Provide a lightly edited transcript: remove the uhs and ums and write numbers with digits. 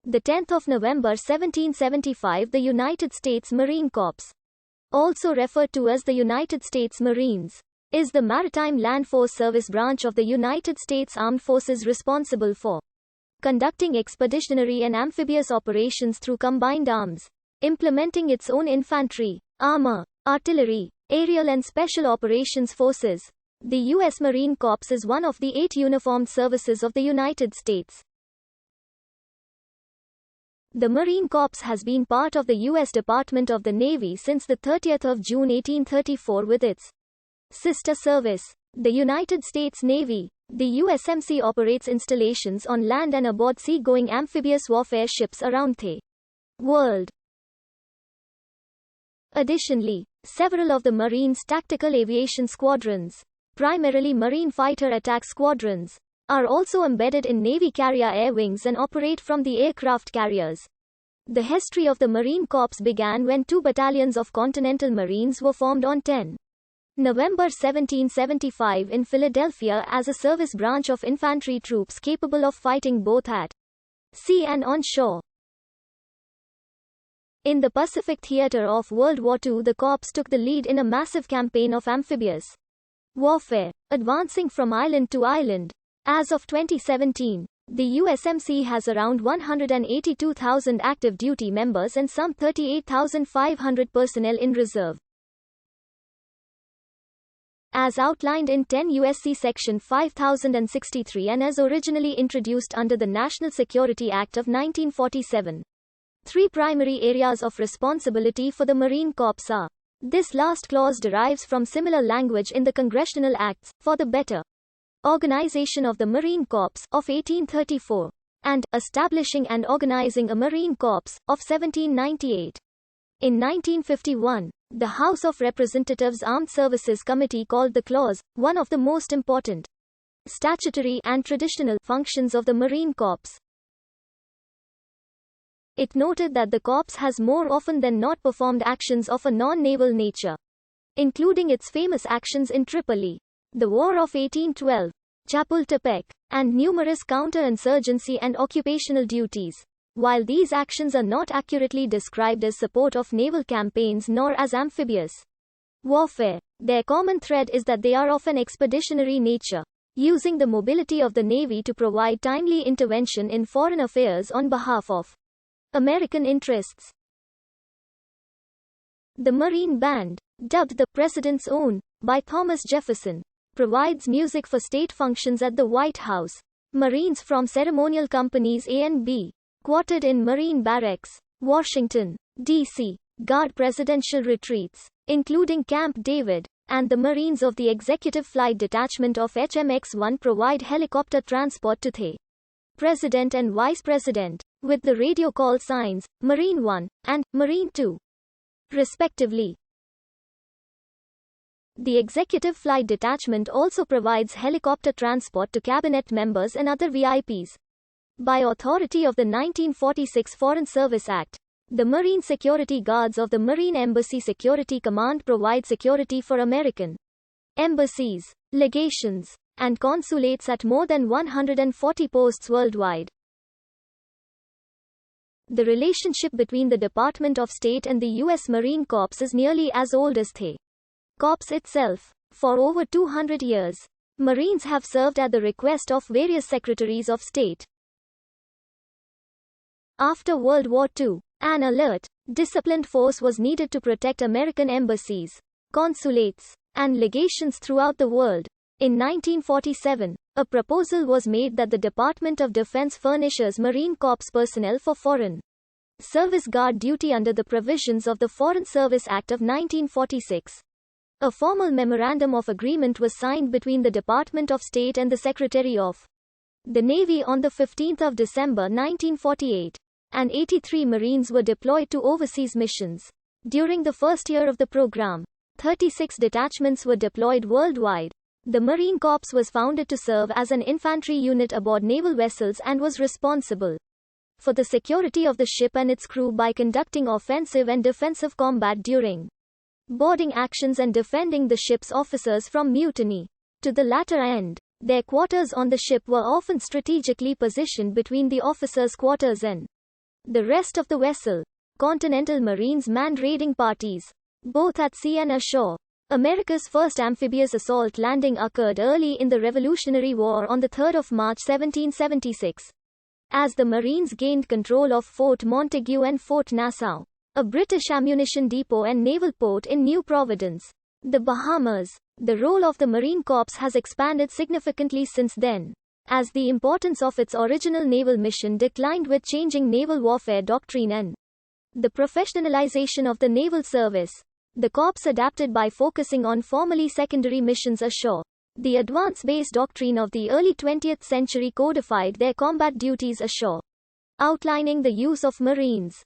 The 10th of November 1775, the United States Marine Corps, also referred to as the United States Marines, is the Maritime Land Force Service branch of the United States Armed Forces responsible for conducting expeditionary and amphibious operations through combined arms, implementing its own infantry, armor, artillery, aerial and special operations forces. The U.S. Marine Corps is one of the 8 uniformed services of the United States. The Marine Corps has been part of the U.S. Department of the Navy since the 30th of June 1834 with its sister service, the United States Navy. The USMC operates installations on land and aboard sea-going amphibious warfare ships around the world. Additionally, several of the Marines' tactical aviation squadrons, primarily Marine fighter attack squadrons, are also embedded in Navy carrier air wings and operate from the aircraft carriers. The history of the Marine Corps began when 2 battalions of Continental Marines were formed on 10 November 1775 in Philadelphia as a service branch of infantry troops capable of fighting both at sea and on shore. In the Pacific theater of World War II, the Corps took the lead in a massive campaign of amphibious warfare, advancing from island to island. As of 2017, the USMC has around 182,000 active duty members and some 38,500 personnel in reserve. As outlined in 10 U.S.C. Section 5063 and as originally introduced under the National Security Act of 1947. 3 primary areas of responsibility for the Marine Corps are. This last clause derives from similar language in the Congressional Acts, for the better organization of the Marine Corps, of 1834, and establishing and organizing a Marine Corps, of 1798. In 1951, the House of Representatives Armed Services Committee called the clause one of the most important statutory and traditional functions of the Marine Corps. It noted that the Corps has more often than not performed actions of a non-naval nature, including its famous actions in Tripoli, the War of 1812, Chapultepec, and numerous counter-insurgency and occupational duties. While these actions are not accurately described as support of naval campaigns nor as amphibious warfare, their common thread is that they are of an expeditionary nature, using the mobility of the Navy to provide timely intervention in foreign affairs on behalf of American interests. The Marine Band, dubbed the President's Own by Thomas Jefferson, provides music for state functions at the White House. Marines from ceremonial companies A and B, quartered in Marine Barracks, Washington, D.C., guard presidential retreats, including Camp David, and the Marines of the Executive Flight Detachment of HMX-1 provide helicopter transport to the President and Vice President, with the radio call signs, Marine 1, and Marine 2, respectively. The Executive Flight Detachment also provides helicopter transport to cabinet members and other VIPs. By authority of the 1946 Foreign Service Act, the Marine Security Guards of the Marine Embassy Security Command provide security for American embassies, legations, and consulates at more than 140 posts worldwide. The relationship between the Department of State and the U.S. Marine Corps is nearly as old as the Corps itself. For over 200 years, Marines have served at the request of various Secretaries of State. After World War II, an alert, disciplined force was needed to protect American embassies, consulates, and legations throughout the world. In 1947, a proposal was made that the Department of Defense furnishes Marine Corps personnel for foreign service guard duty under the provisions of the Foreign Service Act of 1946. A formal memorandum of agreement was signed between the Department of State and the Secretary of the Navy on 15 December 1948. And 83 Marines were deployed to overseas missions. During the first year of the program, 36 detachments were deployed worldwide. The Marine Corps was founded to serve as an infantry unit aboard naval vessels and was responsible for the security of the ship and its crew by conducting offensive and defensive combat during boarding actions and defending the ship's officers from mutiny. To the latter end, their quarters on the ship were often strategically positioned between the officers' quarters and The rest of the vessel. Continental Marines manned raiding parties, both at sea and ashore. America's first amphibious assault landing occurred early in the Revolutionary War on 3 March 1776. As the Marines gained control of Fort Montague and Fort Nassau, a British ammunition depot and naval port in New Providence, the Bahamas. The role of the Marine Corps has expanded significantly since then, as the importance of its original naval mission declined with changing naval warfare doctrine and the professionalization of the naval service. The Corps adapted by focusing on formerly secondary missions ashore. The advance-based doctrine of the early 20th century codified their combat duties ashore, outlining the use of Marines